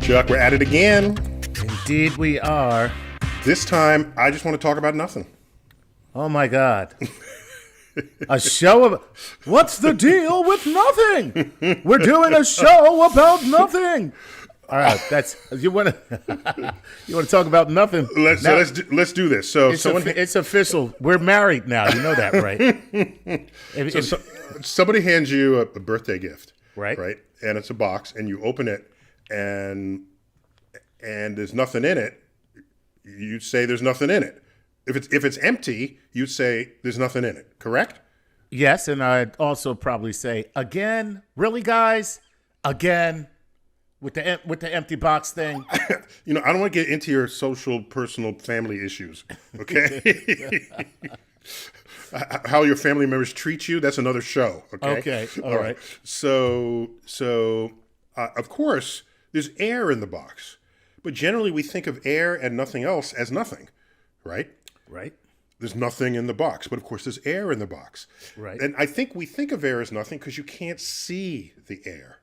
Chuck, we're at it again. Indeed we are. This time, I just want to talk about nothing. Oh my God. A show of... What's the deal with nothing? We're doing a show about nothing. All right, that's... You want to talk about nothing? Let's do this. So it's official. We're married now. You know that, right? Somebody hands you a birthday gift. Right. Right? And it's a box, and you open it, and there's nothing in it. You'd say there's nothing in it. If it's empty, you'd say there's nothing in it. Correct? Yes, and I'd also probably say again. Really, guys? Again with the empty box thing. I don't want to get into your social, personal, family issues. Okay. How your family members treat you, that's another show. Okay. All right. So of course, there's air in the box. But generally, we think of air and nothing else as nothing, right? Right. There's nothing in the box. But, of course, there's air in the box. Right. And I think we think of air as nothing because you can't see the air.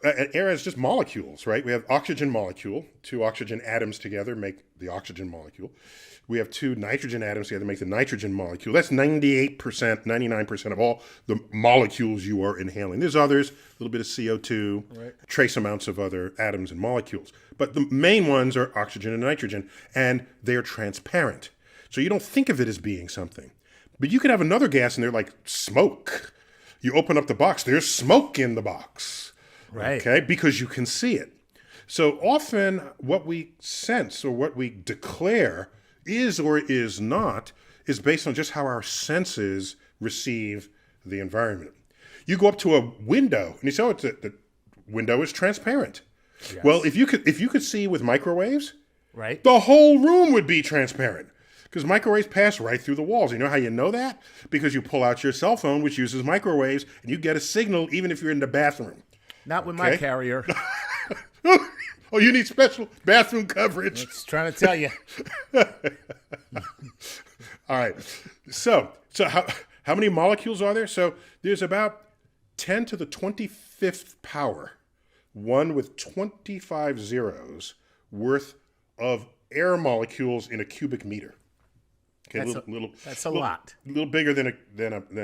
Air is just molecules, right? We have oxygen molecule. 2 oxygen atoms together make the oxygen molecule. We have 2 nitrogen atoms together make the nitrogen molecule. That's 98%, 99% of all the molecules you are inhaling. There's others, a little bit of CO2, right. Trace amounts of other atoms and molecules. But the main ones are oxygen and nitrogen, and they are transparent. So you don't think of it as being something. But you could have another gas in there like smoke. You open up the box, there's smoke in the box. Right. Okay, because you can see it. So often what we sense or what we declare is or is not is based on just how our senses receive the environment. You go up to a window and you say, the window is transparent. Yes. Well, if you could see with microwaves, right, the whole room would be transparent because microwaves pass right through the walls. You know how you know that? Because you pull out your cell phone, which uses microwaves, and you get a signal even if you're in the bathroom. Not with my carrier. Oh, you need special bathroom coverage. Just trying to tell you. All right. So how many molecules are there? So there's about 10 to the 25th power, 1 with 25 zeros worth of air molecules in a cubic meter. Okay, that's a lot. A little bigger than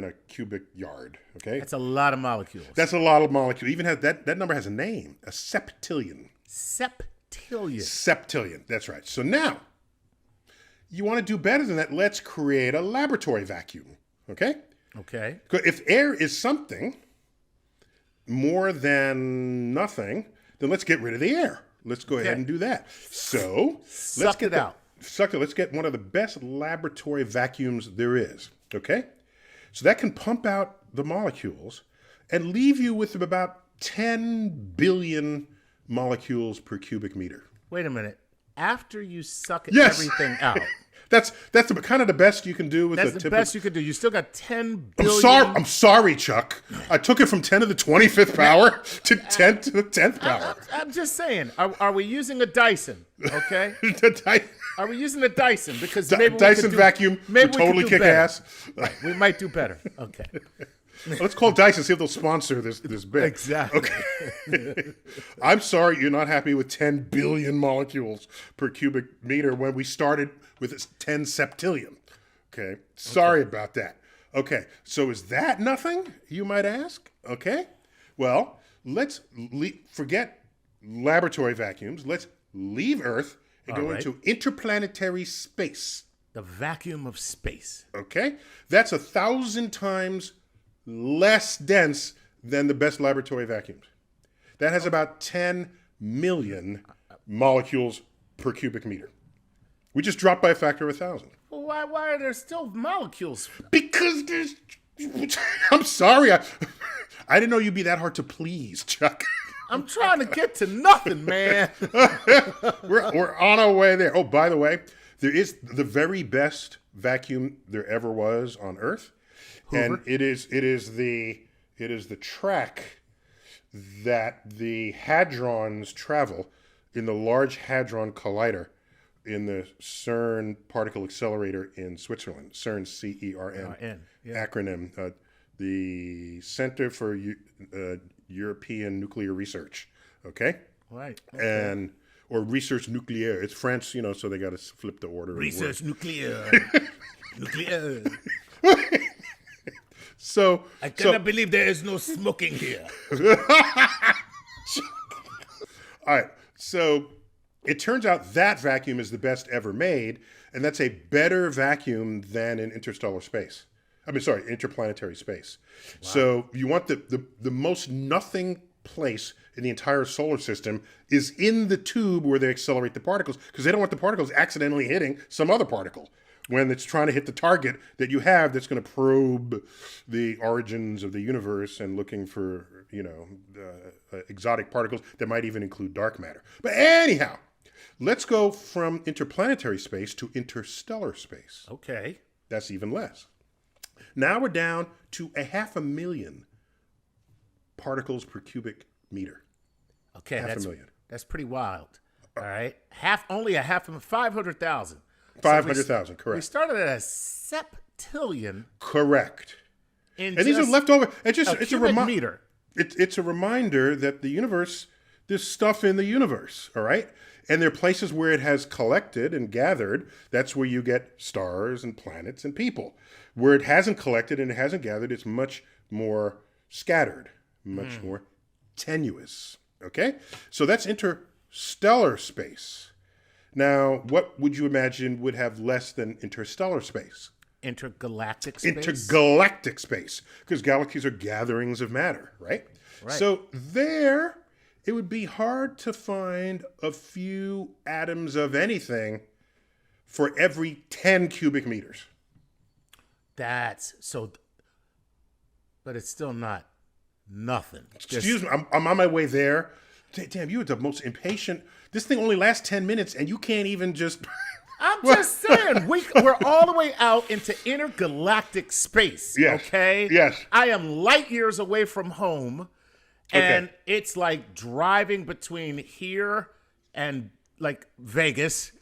a cubic yard. Okay, that's a lot of molecules. That's a lot of molecules. Even that number has a name, a septillion. Septillion. That's right. So now, you want to do better than that. Let's create a laboratory vacuum. Okay. Okay. If air is something more than nothing, then let's get rid of the air. Let's go ahead and do that. So let's get one of the best laboratory vacuums there is. Okay. So that can pump out the molecules and leave you with about 10 billion molecules per cubic meter. Wait a minute. After you suck everything out. That's kind of the best you can do with That's the best you can do. You still got 10 billion. I'm sorry, Chuck. I took it from 10 to the 25th power to 10 to the 10th power. I'm just saying. Are we using a Dyson? Okay. Are we using a Dyson? Because maybe Dyson vacuum would totally kick ass. Right. We might do better. Okay. Let's call Dyson, see if they'll sponsor this bit. Exactly. Okay. I'm sorry you're not happy with 10 billion molecules per cubic meter when we started with 10 septillion. Okay. Sorry about that. Okay. So is that nothing, you might ask? Okay. Well, let's forget laboratory vacuums. Let's leave Earth and go into interplanetary space. The vacuum of space. Okay. That's 1,000 times less dense than the best laboratory vacuums. That has about 10 million molecules per cubic meter. We just dropped by a factor of 1,000. Well, why are there still molecules? Because there's... I'm sorry. I didn't know you'd be that hard to please, Chuck. I'm trying to get to nothing, man. We're on our way there. Oh, by the way, there is the very best vacuum there ever was on Earth. Hoover. And it is the track that the hadrons travel in the Large Hadron Collider in the CERN particle accelerator in Switzerland. CERN, C-E-R-N, acronym. The Center for European Nuclear Research. Okay? Right. and or research nucleaire. It's French, so they got to flip the order. Research nuclear. Nuclear. So I cannot believe there is no smoking here. all right. So it turns out that vacuum is the best ever made, and that's a better vacuum than in interstellar space. Interplanetary space. Wow. So you want the most nothing place in the entire solar system is in the tube where they accelerate the particles, because they don't want the particles accidentally hitting some other particle when it's trying to hit the target that you have that's going to probe the origins of the universe and looking for, exotic particles that might even include dark matter. But anyhow, let's go from interplanetary space to interstellar space. Okay. That's even less. Now we're down to 500,000 particles per cubic meter. Okay, 500,000. That's pretty wild. All right, only 500,000. 500,000, correct. We started at a septillion. Correct. And these are leftover. It's a meter. It's a reminder that the universe, there's stuff in the universe, all right? And there are places where it has collected and gathered. That's where you get stars and planets and people. Where it hasn't collected and it hasn't gathered, it's much more scattered, much more tenuous, okay? So that's interstellar space. Now, what would you imagine would have less than interstellar space? Intergalactic space? Intergalactic space, because galaxies are gatherings of matter, right? So there, it would be hard to find a few atoms of anything for every 10 cubic meters. That's so, but it's still not nothing. Excuse me, I'm on my way there. Damn, you are the most impatient. This thing only lasts 10 minutes, and you can't even just... I'm just saying, we're all the way out into intergalactic space, yes. Okay? Yes. I am light years away from home, and it's like driving between here and, like, Vegas.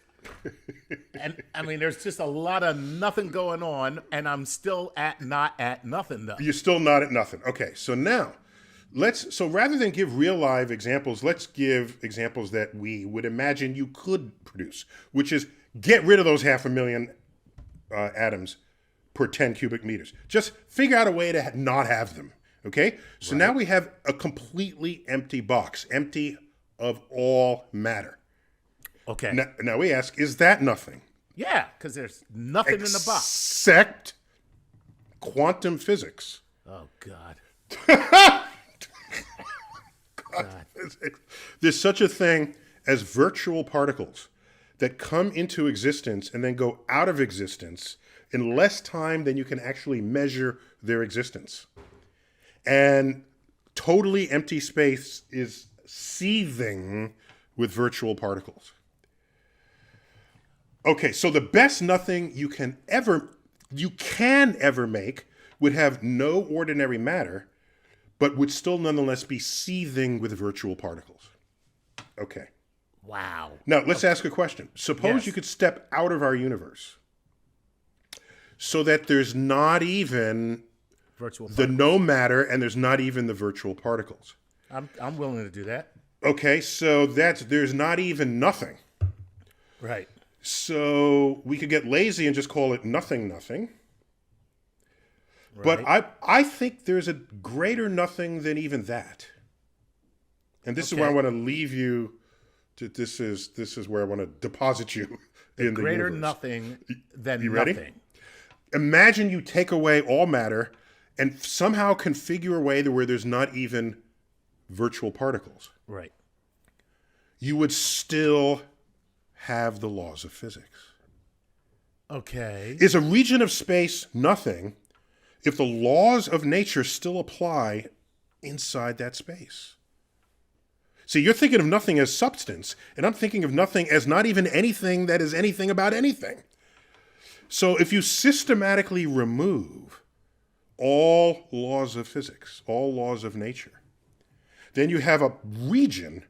And, I mean, there's just a lot of nothing going on, and I'm still not at nothing, though. You're still not at nothing. Okay, so now... So rather than give real live examples, let's give examples that we would imagine you could produce, which is get rid of those 500,000 atoms per 10 cubic meters. Just figure out a way to not have them, okay? So now we have a completely empty box, empty of all matter. Okay. Now we ask, is that nothing? Yeah, because there's nothing in the box. Except quantum physics. Oh, God. There's such a thing as virtual particles that come into existence and then go out of existence in less time than you can actually measure their existence. And totally empty space is seething with virtual particles. Okay, so the best nothing you can ever make would have no ordinary matter, but would still nonetheless be seething with virtual particles. Okay. Wow. Now, let's ask a question. Suppose you could step out of our universe so that there's not even the no matter and there's not even the virtual particles. I'm willing to do that. Okay, so there's not even nothing. Right. So we could get lazy and just call it nothing. Right. But I think there's a greater nothing than even that. And this is where I want to leave you. This is where I want to deposit you in the greater universe. Nothing than you ready? Nothing. Imagine you take away all matter and somehow configure a way to where there's not even virtual particles. Right. You would still have the laws of physics. Okay. Is a region of space nothing if the laws of nature still apply inside that space? See, you're thinking of nothing as substance, and I'm thinking of nothing as not even anything that is anything about anything. So if you systematically remove all laws of physics, all laws of nature, then you have a region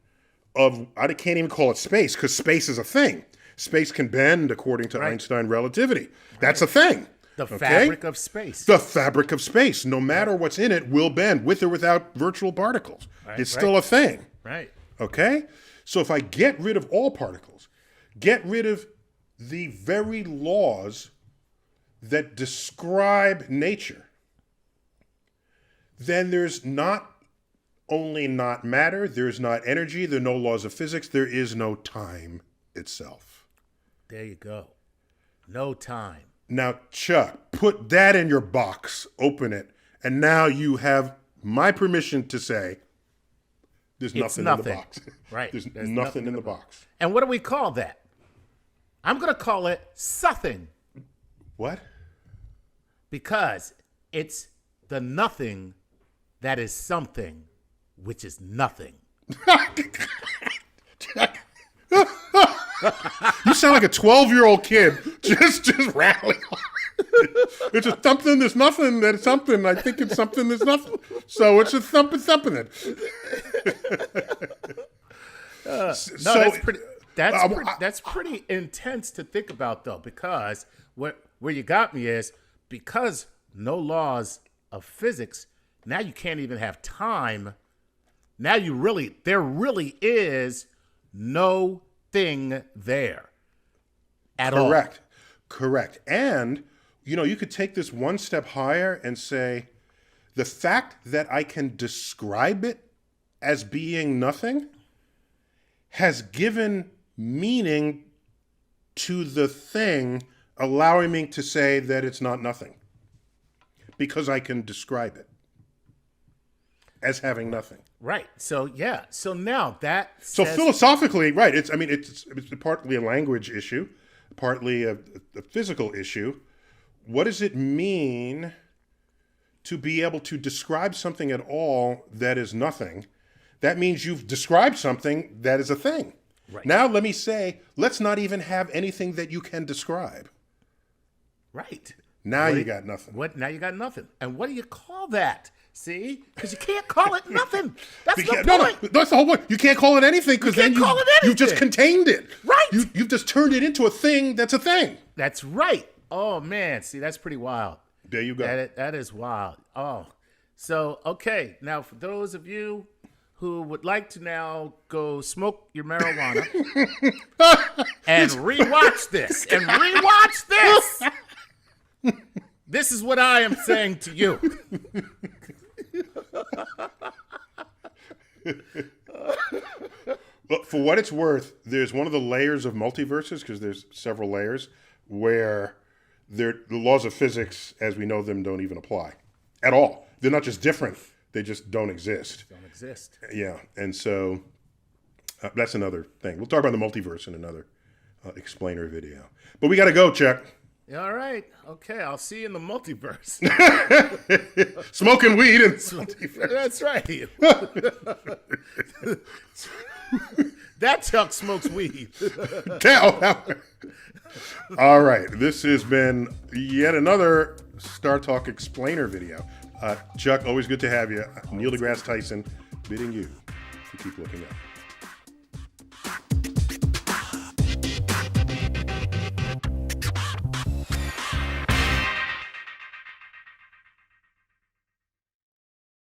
of, I can't even call it space, because space is a thing. Space can bend according to Einstein relativity. That's a thing. The fabric of space. The fabric of space, no matter what's in it, will bend with or without virtual particles. It's still a thing. Right. Okay? So if I get rid of all particles, get rid of the very laws that describe nature, then there's not only not matter, there's not energy, there are no laws of physics, there is no time itself. There you go. No time. Now, Chuck, put that in your box, open it, and now you have my permission to say there's nothing in the box. Right. There's nothing in the box. And what do we call that? I'm going to call it something. What? Because it's the nothing that is something, which is nothing. You sound like a 12-year-old kid just rattling on. It's a something, there's nothing, that's something. I think it's something, there's nothing. So it's a something. That's pretty intense to think about, though, because where you got me is because no laws of physics, now you can't even have time. Now there really is no thing there at all. Correct. And, you could take this one step higher and say, the fact that I can describe it as being nothing has given meaning to the thing, allowing me to say that it's not nothing. Because I can describe it as having nothing. Right. So, yeah. So now that So philosophically, right, it's partly a language issue, partly a physical issue. What does it mean to be able to describe something at all that is nothing? That means you've described something that is a thing. Right. Now let me say, let's not even have anything that you can describe. Right. Now you got nothing. Now you got nothing. And what do you call that? See? Because you can't call it nothing. That's the point. No, that's the whole point. You can't call it anything because then you've just contained it. Right. You've just turned it into a thing that's a thing. That's right. Oh, man. See, that's pretty wild. There you go. That is wild. Oh. So, okay. Now, for those of you who would like to now go smoke your marijuana and rewatch this, this is what I am saying to you. But for what it's worth, there's one of the layers of multiverses, because there's several layers, where the laws of physics, as we know them, don't even apply at all. They're not just different. They just don't exist. Yeah. And so that's another thing. We'll talk about the multiverse in another explainer video. But we got to go, Chuck. All right. Okay. I'll see you in the multiverse. Smoking weed in the multiverse. That's right. That Chuck smokes weed. All right. This has been yet another Star Talk explainer video. Chuck, always good to have you. Neil deGrasse Tyson bidding you to keep looking up.